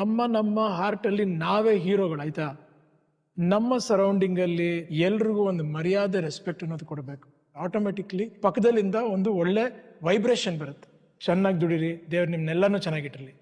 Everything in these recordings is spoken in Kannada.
ನಮ್ಮ ಹಾರ್ಟ್ ಅಲ್ಲಿ ನಾವೇ ಹೀರೋಗಳು, ಆಯ್ತಾ? ನಮ್ಮ ಸರೌಂಡಿಂಗ್ ಅಲ್ಲಿ ಎಲ್ರಿಗೂ ಒಂದು ಮರ್ಯಾದೆ, ರೆಸ್ಪೆಕ್ಟ್ ಅನ್ನೋದು ಕೊಡಬೇಕು. ಆಟೋಮೆಟಿಕ್ಲಿ ಪಕ್ಕದಲ್ಲಿಂದ ಒಂದು ಒಳ್ಳೆ ವೈಬ್ರೇಷನ್ ಬರುತ್ತೆ. ಚೆನ್ನಾಗಿ ದುಡಿರಿ, ದೇವ್ರು ನಿಮ್ನೆಲ್ಲಾನು ಚೆನ್ನಾಗಿಟ್ಟಿರ್ಲಿ.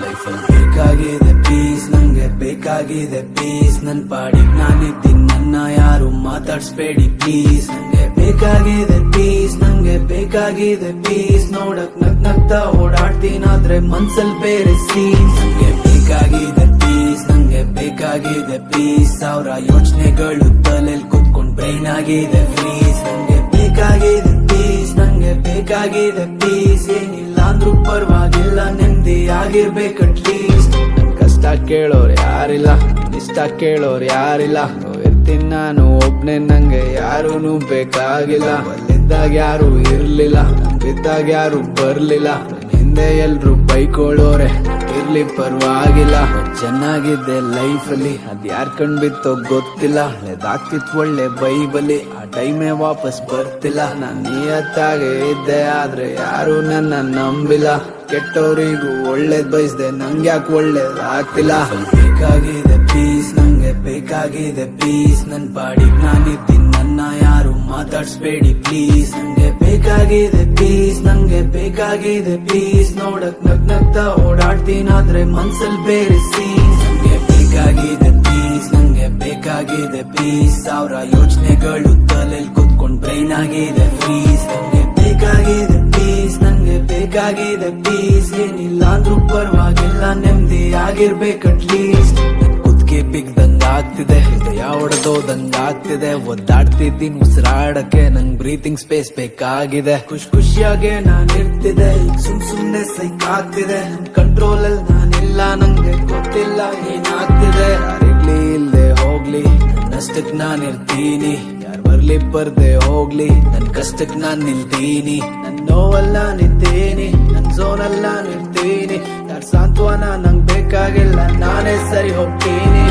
ಲೈಫಲ್ಲಿ ಬೇಕಾಗಿದೆ ಪೀಸ್, ನಂಗೆ ಬೇಕಾಗಿದೆ ಪೀಸ್. ನನ್ ಪಾಡಿಗೆ ನಾನಿದ್ದೀನಿ, ನನ್ನ ಯಾರು ಮಾತಾಡ್ಸ್ಬೇಡಿ ಪ್ಲೀಸ್. ನಂಗೆ ಬೇಕಾಗಿದೆ ಪೀಸ್, ನಂಗೆ ಬೇಕಾಗಿದೆ ಪೀಸ್. ನೋಡಕ್ ನಗ್ನಗ್ತಾ ಓಡಾಡ್ತೀನಾದ್ರೆ ಮನ್ಸಲ್ ಬೇರೆ ಸೀನ್. ನಂಗೆ ಬೇಕಾಗಿದೆ ಪೀಸ್, ನಂಗೆ ಬೇಕಾಗಿದೆ ಪೀಸ್. ಸಾವಿರ ಯೋಚನೆಗಳು ತಲೆಲ್ ಕುತ್ಕೊಂಡ್ ಬ್ರೈನ್ ಆಗಿದೆ ಫ್ರೀಸ್. ನಂಗೆ ಬೇಕಾಗಿದೆ ಪೀಸ್, ನಂಗೆ ಬೇಕಾಗಿದೆ ಪೀಸ್. ಏನಿಲ್ಲ ಅಂದ್ರೂ ಪರವಾಗಿಲ್ಲ, ನೆಮ್ಮದಿ ಆಗಿರ್ಬೇಕು ಅಟ್ಲೀಸ್ಟ್. ಕಷ್ಟ ಕೇಳೋರ್ ಯಾರಿಲ್ಲ, ಇಷ್ಟ ಕೇಳೋರ್ ಯಾರಿಲ್ಲ. ಇರ್ತೀನಿ ನಾನು ಒಬ್ನೇ, ನಂಗೆ ಯಾರೂನು ಬೇಕಾಗಿಲ್ಲ. ಅಲ್ಲಿದ್ದಾಗ ಯಾರು ಇರ್ಲಿಲ್ಲ, ಬಿದ್ದಾಗ ಯಾರು ಬರ್ಲಿಲ್ಲ. ಹಿಂದೆ ಎಲ್ರು ಬೈಕೊಳ್ಳೋರೆ, ಇರ್ಲಿ ಪರವಾಗಿಲ್ಲ. ಚೆನ್ನಾಗಿದ್ದೆ ಲೈಫಲ್ಲಿ, ಅದ್ ಯಾರ್ ಕಣ್ ಬಿತ್ತೋ ಗೊತ್ತಿಲ್ಲ. ಹಳೆದಾಗ್ತಿತ್ ಒಳ್ಳೆ ಬೈಬಲಿ, ಆ ಟೈಮೇ ವಾಪಸ್ ಬರ್ತಿಲ್ಲ. ನಾನ್ ನಿಯತ್ತಾಗೆ ಇದ್ದೆ, ಆದ್ರೆ ಯಾರು ನನ್ನ ನಂಬಿಲ್ಲ. ಕೆಟ್ಟವರಿಗೂ ಒಳ್ಳೇದ್ ಬಯಸ್ದೆ, ನಂಗ್ಯಾಕ್ ಒಳ್ಳೇದಾಗ್ತಿಲ್ಲ. ಬೇಕಾಗಿದೆ ಪೀಸ್, ನಂಗೆ ಬೇಕಾಗಿದೆ ಪೀಸ್. ನನ್ ಪಾಡಿಗೆ ನಾನಿದ್ದೀನಿ, ನನ್ನ ಯಾರು ಮಾತಾಡ್ಸ್ಬೇಡಿ ಪ್ಲೀಸ್. ನಂಗೆ ಬೇಕಾಗಿದೆ ಪೀಸ್, ನಂಗೆ ಬೇಕಾಗಿದೆ ಪೀಸ್. ನೋಡಕ್ ನಗ್ನಗ್ತಾ ಓಡಾಡ್ತೀನಾದ್ರೆ ಮನ್ಸಲ್ ಬೇರೆ ಸೀನ್. ನಂಗೆ ಬೇಕಾಗಿದೆ ಪೀಸ್, ನಂಗೆ ಬೇಕಾಗಿದೆ ಪೀಸ್. ಸಾವಿರ ಯೋಚನೆಗಳು ತಲೆಲ್ ಕುತ್ಕೊಂಡ್ ಬ್ರೈನ್ ಆಗಿದೆ ಫ್ರೀಸ್. ನಂಗೆ ಬೇಕಾಗಿದೆ ಪೀಸ್, ನಂಗೆ ಬೇಕಾಗಿದೆ ಪೀಸ್. ಏನಿಲ್ಲ ಅಂದ್ರೂ ಪರವಾಗಿಲ್ಲ, ನೆಮ್ಮದಿ ಆಗಿರ್ಬೇಕು ಅಟ್ಲೀಸ್ಟ್. ಕುದ್ಕೆ ಬಿಗ್ದಂಗ ಆಗ್ತಿದೆ, ಹೃದಯ ಹೊಡೆದೋದಂಗ ಆಗ್ತಿದೆ. ಒದ್ದಾಡ್ತಿದ್ದೀನಿ ಉಸಿರಾಡಕ್ಕೆ, ನಂಗ್ ಬ್ರೀತಿಂಗ್ ಸ್ಪೇಸ್ ಬೇಕಾಗಿದೆ. ಖುಷಿಯಾಗೆ ನಾನ್ ಇರ್ತಿದೆ, ಸುಮ್ ಸುಮ್ನೆ ಸೈಕ್ ಆಗ್ತಿದೆ. ಕಂಟ್ರೋಲ್ ಅಲ್ಲಿ ನಾನಿಲ್ಲ, ನಂಗೆ ಗೊತ್ತಿಲ್ಲ ಏನಾಗ್ತಿದೆ. ಯಾರಿಗ್ಲಿ ಇಲ್ದೆ ಹೋಗ್ಲಿ, ನನ್ನಷ್ಟಕ್ ನಾನ್ ಇರ್ತೀನಿ. ಯಾರ್ ಬರ್ಲಿ ಬರ್ದೆ ಹೋಗ್ಲಿ, ನನ್ ಕಷ್ಟಕ್ ನಾನ್ ನಿಲ್ತೀನಿ. ನನ್ ನೋವಲ್ಲ ನಿಂತೀನಿ, ನನ್ ಝೋನಲ್ಲ ನಿಲ್ತೀನಿ. ಯಾರ್ ಸಾಂತ್ವನ ನಂಗ್ ಬೇಕಾಗಿಲ್ಲ, ನಾನೇ ಸರಿ ಹೋಗ್ತೀನಿ.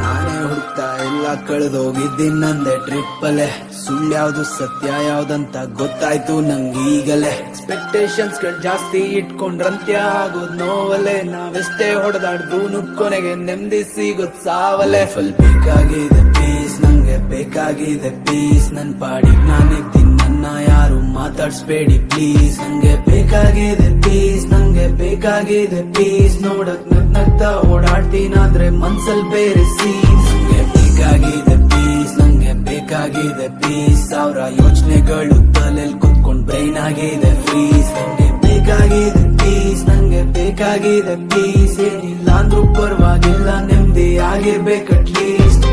ನಾನೇ ಹುಡ್ತಾ ಇಲ್ಲ, ಕಳೆದೋಗಿದ್ದೀನಿ ನಂದೆ ಟ್ರಿಪ್ಪಲ್ಲೇ. ಸುಳ್ಳು ಯಾವ್ದು ಸತ್ಯ ಯಾವ್ದಂತ ಗೊತ್ತಾಯ್ತು ನಂಗೀಗಲೇ. ಎಕ್ಸ್ಪೆಕ್ಟೇಷನ್ಸ್ ಗಳು ಜಾಸ್ತಿ ಇಟ್ಕೊಂಡ್ರಂತ್ಯ ಆಗೋದ್ ನೋವಲ್ಲೇ. ನಾವೆಷ್ಟೇ ಹೊಡೆದಾಡ್ದು ಕೊನೆಗೆ ನೆಮ್ಮದಿ ಸಿಗೋದ್ ಸಾವಲೆ. ಫುಲ್ ಬೇಕಾಗಿದೆ ಪೀಸ್, ನಂಗೆ ಬೇಕಾಗಿದೆ ಪೀಸ್. ನನ್ ಪಾಡಿಗೆ ನಾನಿದ್ದೀನಿ, ನನ್ನ ಯಾರು ಮಾತಾಡ್ಸ್ಬೇಡಿ ಪ್ಲೀಸ್. ನಂಗೆ ಬೇಕಾಗಿದೆ ಪೀಸ್, ನಂಗೆ ಬೇಕಾಗಿದೆ ಪೀಸ್. ನೋಡಕ್ ನಗ್ನಗ್ತಾ ಓಡಾಡ್ತೀನಾದ್ರೆ ಮನ್ಸಲ್ ಬೇರೆ ಸೀನ್. ನಂಗೆ ಬೇಕಾಗಿದೆ ಪೀಸ್, ನಂಗೆ ಬೇಕಾಗಿದೆ ಪೀಸ್. ಸಾವಿರ ಯೋಚನೆಗಳು ತಲೆಲ್ ಕುತ್ಕೊಂಡ್ ಬ್ರೈನ್ ಆಗಿದೆ ಫ್ರೀಸ್. ನಂಗೆ ಬೇಕಾಗಿದೆ ಪೀಸ್, ನಂಗೆ ಬೇಕಾಗಿದೆ ಪೀಸ್. ಏನಿಲ್ಲ ಅಂದ್ರೂ ಪರವಾಗಿಲ್ಲ, ನೆಮ್ಮದಿ ಆಗಿರ್ಬೇಕು ಅಟ್ಲೀಸ್ಟ್.